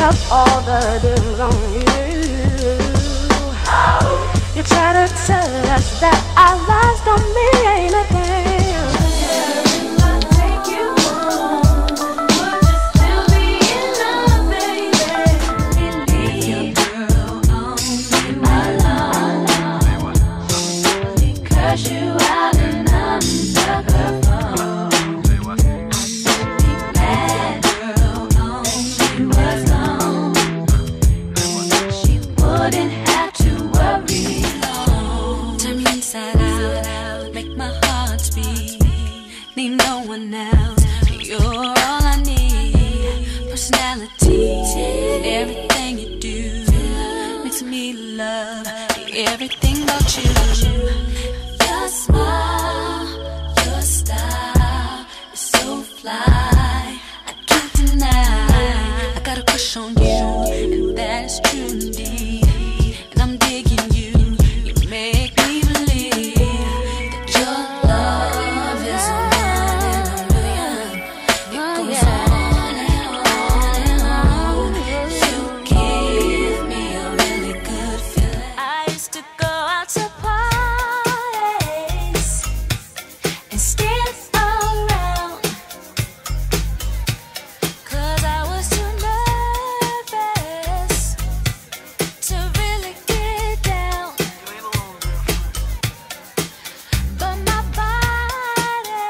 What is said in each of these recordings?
up all the dibs on you. You try to tell us that our lives don't mean a thing. Everything about you, your smile, your style is so fly. I can't deny, I got a crush on you, and that's true indeed. And I'm digging you, you make me believe that your love is a one in a million. It goes on and on and on. You give me a really good feeling. I used to go out to parties and stand around, 'cause I was too nervous to really get down. But my body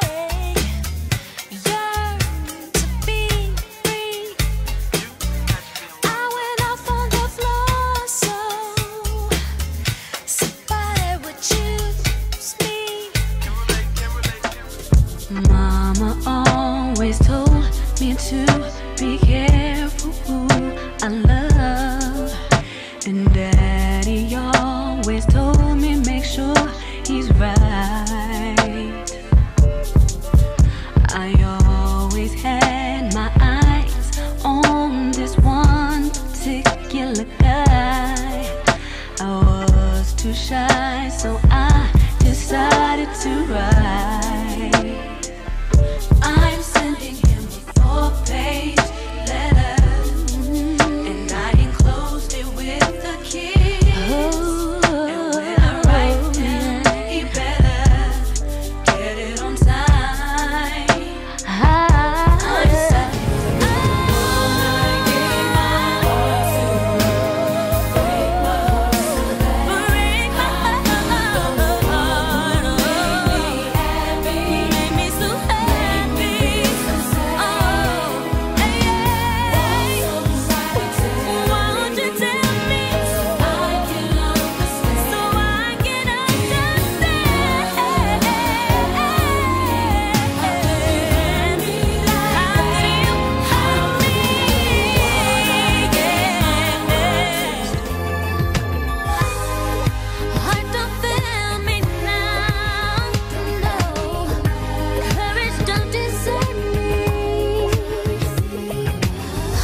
yearned to be free. I went off on the floor, so somebody would choose me. Mama always told me to be careful who I love, and Daddy always told me make sure he's right. I always had my eyes on this one particular guy. I was too shy, so I decided to write. I'm sending him a 4-page letter, and I enclosed it with a kiss. And when I write him, he better get it on time. I'm sending him. I gave my heart to break my heart. Break my heart. Made me so happy. Oh, yeah. Won't you tell me so I can understand? So I can understand. Heart don't fail me now. No, courage don't desert me.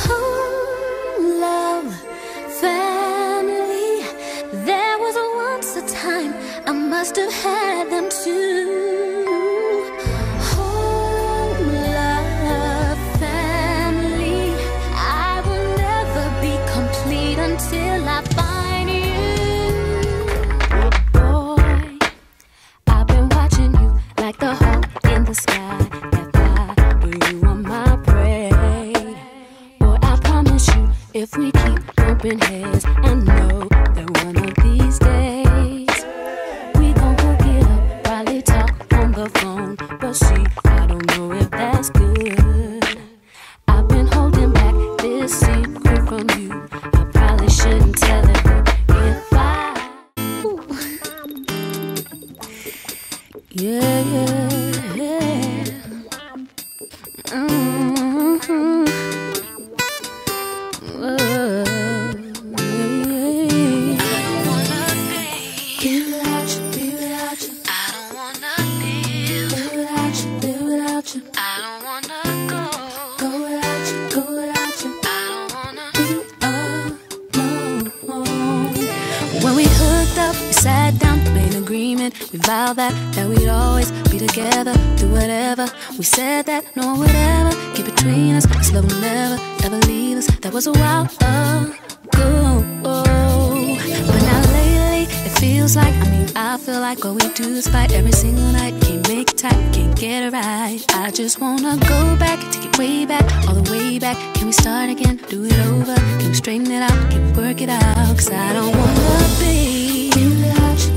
Home, love, family. There was once a time I must have had them too. Home, love, family. I will never be complete until I find you. Boy, I've been watching you like the hawk in the sky that fly, but you are my prey. Boy, I promise you, if we keep bumping heads, I know that one of these days we gon' hook it up, probably talk on the phone. But see, I don't know if that's good. I've been holding back this secret from you. I probably shouldn't tell it, but if I yeah, yeah, yeah. Whoa, yeah. Be without you, be without you. I don't wanna live. Be without you, be without you. I don't wanna go. Go without you, go without you. I don't wanna be alone. When we hooked up, we sat down, made an agreement. We vowed that we'd always be together, do whatever. We said that no one would ever keep it between us. This love will never, ever leave us. That was a while ago. But now lately, it feels like, I feel like all we do is fight every single night. Can't make it tight, can't get it right. I just wanna go back, take it way back, all the way back. Can we start again, do it over? Can we straighten it out, can we work it out? Cause I don't wanna be without you,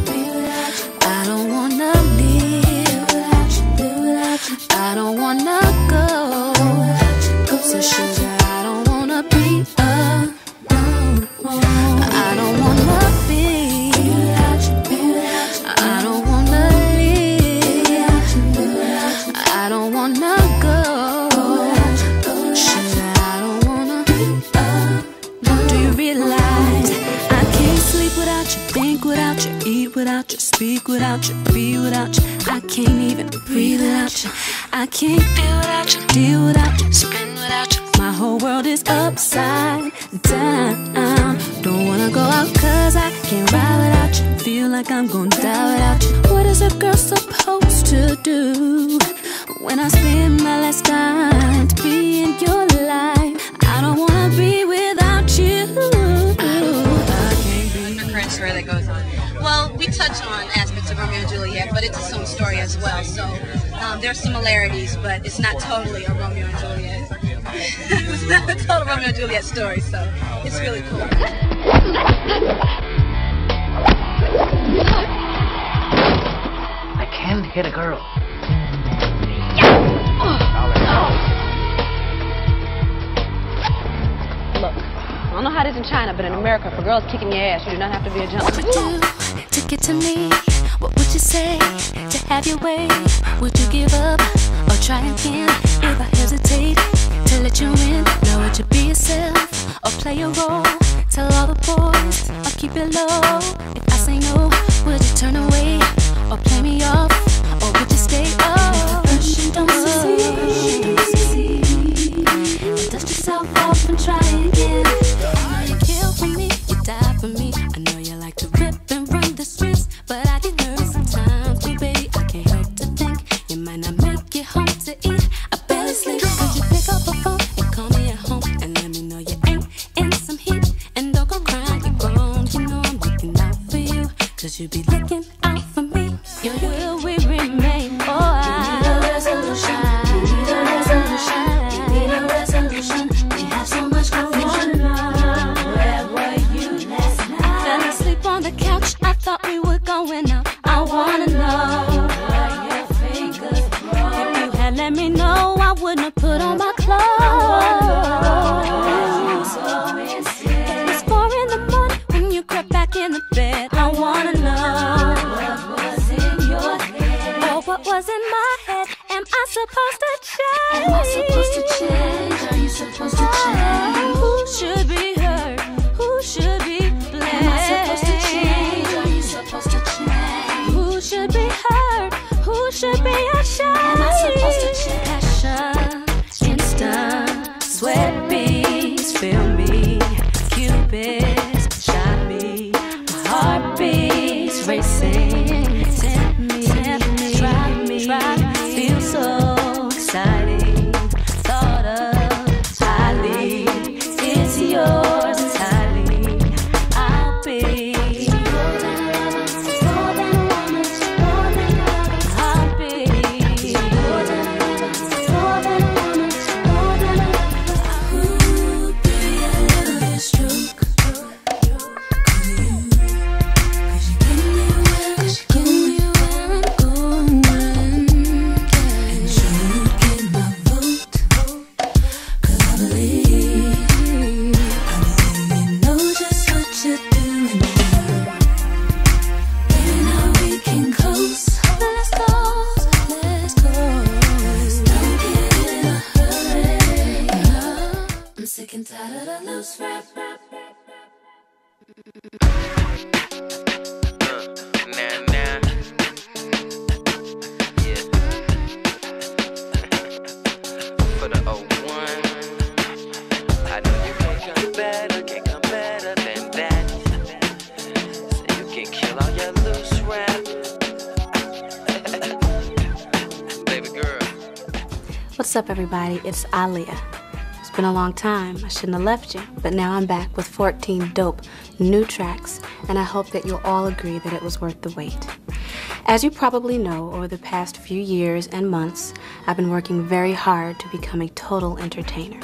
I don't wanna live without you, I don't wanna go. So sugar, I don't wanna be alone. I don't wanna be without you, I don't wanna live, I don't wanna go. Sugar, I don't wanna be alone. Do you realize I can't sleep without you, think without you, eat without you, speak without you, be without you. I can't even breathe without you. I can't feel without you, deal without you, spin without you. My whole world is upside down. Don't wanna go out cause I can't ride without you. Feel like I'm gonna die without you. What is a girl supposed to do when I spend my last time to be in your life? I don't wanna be without you. I can't be. Undercurrent story that goes on. Well, we touch on aspects of Romeo and Juliet, but it's its own story as well. So there are similarities, but it's not totally a Romeo and Juliet. It's not a total Romeo and Juliet story, so it's really cool. I can't hit a girl. Look, I don't know how it is in China, but in America, for girls kicking your ass, you do not have to be a What would gentleman. you do to get to me? What would you say to have your way? Would you give up or try again? If I hesitate to let you in, now would you be yourself or play a role? Tell all the boys or keep it low. If I say no, would you turn away or play me off? Or would you stay? Oh, first you don't succeed, dust yourself off and try again. You kill for me, you die for me. I know you like to rip and run the streets, but I get nervous sometimes, too, baby. I can't help to think you might not make it home to eat. I barely sleep. Could you pick up a phone and call me at home and let me know you ain't in some heat? And don't go crying, you're grown. You know I'm looking out for you, cause you be looking out for me. Will we remain? Oh, I need a resolution. You need a resolution. You need a resolution. We have so much confusion. Where were you last night? Fell asleep on the couch. I thought we were going out. I wanna know where your fingers broke. If you had let me know, I wouldn't have put on my clothes. It was 4 in the morning when you crept back in the bed. I wanna know what was in your head. Oh, what was in my head? Am I supposed to change? Am I supposed to change? Are you supposed to change? Who should be hurt? Who should be blamed? Am I supposed to change? Are you supposed to change? Who should be hurt? Who should be ashamed? Am I supposed to change? Passion, instant, sweat beats, feel me. Cupid shot me. My heart beats racing. Tempt me, try me, feel so exciting. Thought of highly, it's yours entirely. I'll be more than a woman, more than a lover. I'll be more than a woman, more than a woman, more than a lover. Ooh, baby, I love your stroke. Cause you get me where I'm going, and you get my vote. Cause I believe you know just what you're doing. Baby, now we can close. Let's close, let's close. Don't get in a hurry. No, I'm sick and tired of the loose rap. Nah. Yeah. For the 01, I know you can't come better than that. So you can kill all your loose rap. Baby girl. What's up, everybody? It's Aaliyah. It's been a long time. I shouldn't have left you, but now I'm back with 14 dope new tracks, and I hope that you'll all agree that it was worth the wait. As you probably know, over the past few years and months, I've been working very hard to become a total entertainer.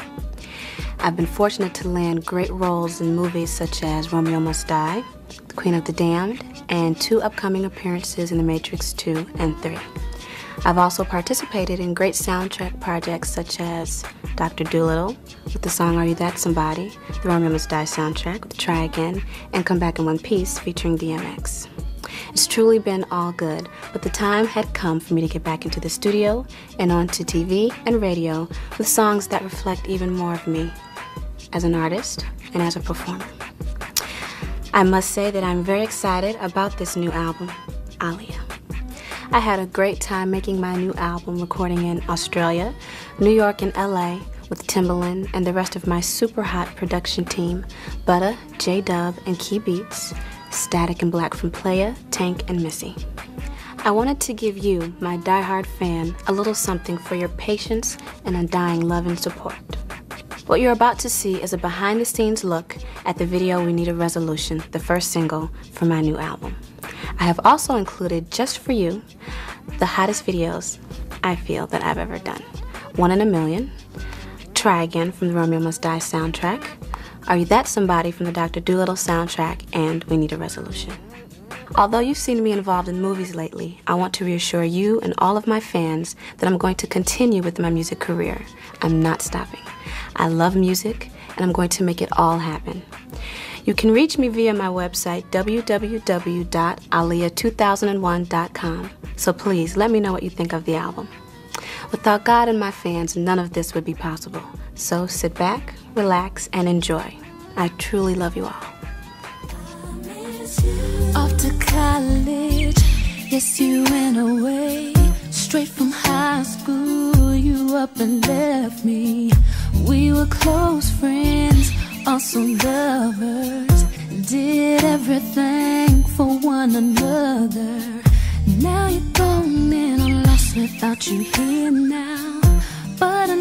I've been fortunate to land great roles in movies such as Romeo Must Die, The Queen of the Damned, and 2 upcoming appearances in The Matrix 2 and 3. I've also participated in great soundtrack projects such as Dr. Dolittle with the song Are You That Somebody, the Romeo Must Die soundtrack with Try Again, and Come Back in One Piece featuring DMX. It's truly been all good, but the time had come for me to get back into the studio and onto TV and radio with songs that reflect even more of me as an artist and as a performer. I must say that I'm very excited about this new album, Aaliyah. I had a great time making my new album, recording in Australia, New York, and LA with Timbaland and the rest of my super hot production team, Butta, J-Dub, and Key Beats, Static and Black from Playa, Tank, and Missy. I wanted to give you, my diehard fan, a little something for your patience and undying love and support. What you're about to see is a behind-the-scenes look at the video We Need a Resolution, the first single for my new album. I have also included, just for you, the hottest videos I feel that I've ever done. One in a Million, Try Again from the Romeo Must Die soundtrack, Are You That Somebody from the Dr. Dolittle soundtrack, and We Need a Resolution. Although you've seen me involved in movies lately, I want to reassure you and all of my fans that I'm going to continue with my music career. I'm not stopping. I love music, and I'm going to make it all happen. You can reach me via my website, www.aaliyah2001.com. So please, let me know what you think of the album. Without God and my fans, none of this would be possible. So sit back, relax, and enjoy. I truly love you all. Off to college, yes, you went away. Straight from high school, you up and left me. We were close friends, also lovers. Did everything for one another. Now you're gone and I'm lost without you here now. But I